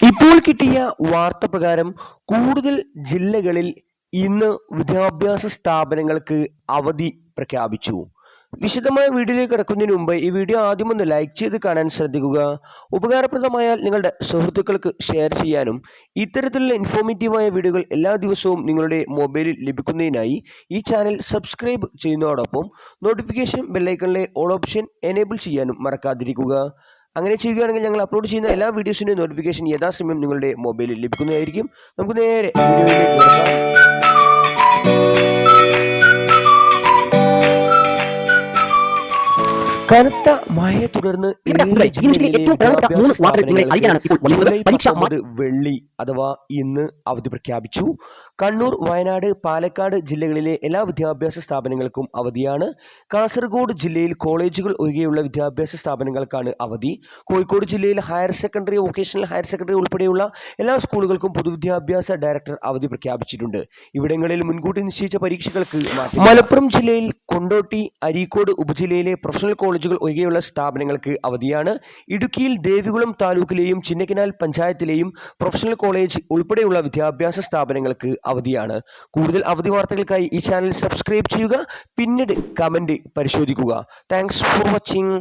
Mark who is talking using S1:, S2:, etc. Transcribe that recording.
S1: ഇപ്പോൾ കിട്ടിയ വാർത്ത പ്രകാരം കൂടുതൽ ജില്ലകളിൽ ഇന്ന് വിദ്യാഭ്യാസ സ്ഥാപനങ്ങൾക്ക് അവധി പ്രഖ്യാപിച്ചു. വിശദമായ വീഡിയോയിലേക്ക് കിടക്കുന്നതിന് മുമ്പ് ഈ വീഡിയോ ആദ്യം ഒന്ന് ലൈക്ക് ചെയ്ത് കാണാൻ ശ്രദ്ധിക്കുക. ഉപകാരപ്രദമായാൽ നിങ്ങളുടെ സുഹൃത്തുക്കൾക്ക് ഷെയർ ചെയ്യാനും ഇത്തരത്തിലുള്ള ഇൻഫോർമേറ്റീവായ വീഡിയോകൾ എല്ലാ ദിവസവും നിങ്ങളുടെ മൊബൈലിൽ ലഭിക്കുന്നതിനായി ഈ ചാനൽ സബ്സ്ക്രൈബ് ചെയ്യുന്നതോടൊപ്പം നോട്ടിഫിക്കേഷൻ ബെല്ലൈക്കണിലെ ഓൾ ഓപ്ഷൻ എനേബിൾ ചെയ്യാനും മറക്കാതിരിക്കുക. അങ്ങനെ ചെയ്യുകയാണെങ്കിൽ ഞങ്ങൾ അപ്ലോഡ് ചെയ്യുന്ന എല്ലാ വീഡിയോസിൻ്റെ നോട്ടിഫിക്കേഷൻ യഥാസമയം നിങ്ങളുടെ മൊബൈലിൽ ലഭിക്കുന്നതായിരിക്കും. നമുക്ക് നേരെ വീഡിയോയിലേക്ക് കിടക്കാം. കനത്ത മഴയെ തുടർന്ന് വെള്ളി അഥവാ ഇന്ന് അവധി പ്രഖ്യാപിച്ചു. കണ്ണൂർ, വയനാട്, പാലക്കാട് ജില്ലകളിലെ എല്ലാ വിദ്യാഭ്യാസ സ്ഥാപനങ്ങൾക്കും അവധിയാണ്. കാസർഗോഡ് ജില്ലയിൽ കോളേജുകൾ ഒഴികെയുള്ള വിദ്യാഭ്യാസ സ്ഥാപനങ്ങൾക്കാണ് അവധി. കോഴിക്കോട് ജില്ലയിൽ higher secondary, vocational higher secondary ഉൾപ്പെടെയുള്ള എല്ലാ സ്കൂളുകൾക്കും പൊതുവിദ്യാഭ്യാസ ഡയറക്ടർ അവധി പ്രഖ്യാപിച്ചിട്ടുണ്ട്. ഇവിടങ്ങളിൽ മുൻകൂട്ടി നിശ്ചയിച്ച പരീക്ഷകൾക്ക് മാറ്റം. മലപ്പുറം ജില്ലയിൽ കൊണ്ടോട്ടി, അരീക്കോട് ഉപജില്ലയിലെ പ്രൊഫഷണൽ കോളേജുകൾ ഒഴികെയുള്ള സ്ഥാപനങ്ങൾക്ക് അവധിയാണ്. ഇടുക്കിയിൽ ദേവികുളം താലൂക്കിലെയും ചിന്നക്കനാൽ പഞ്ചായത്തിലെയും പ്രൊഫഷണൽ കോളേജ് ഉൾപ്പെടെയുള്ള വിദ്യാഭ്യാസ സ്ഥാപനങ്ങൾക്ക് അവധിയാണ്. കൂടുതൽ അവധി വാർത്തകൾക്കായി ഈ ചാനൽ സബ്സ്ക്രൈബ് ചെയ്യുക. പിന്നീട് കമന്റ് പരിശോധിക്കുക. Thanks for watching.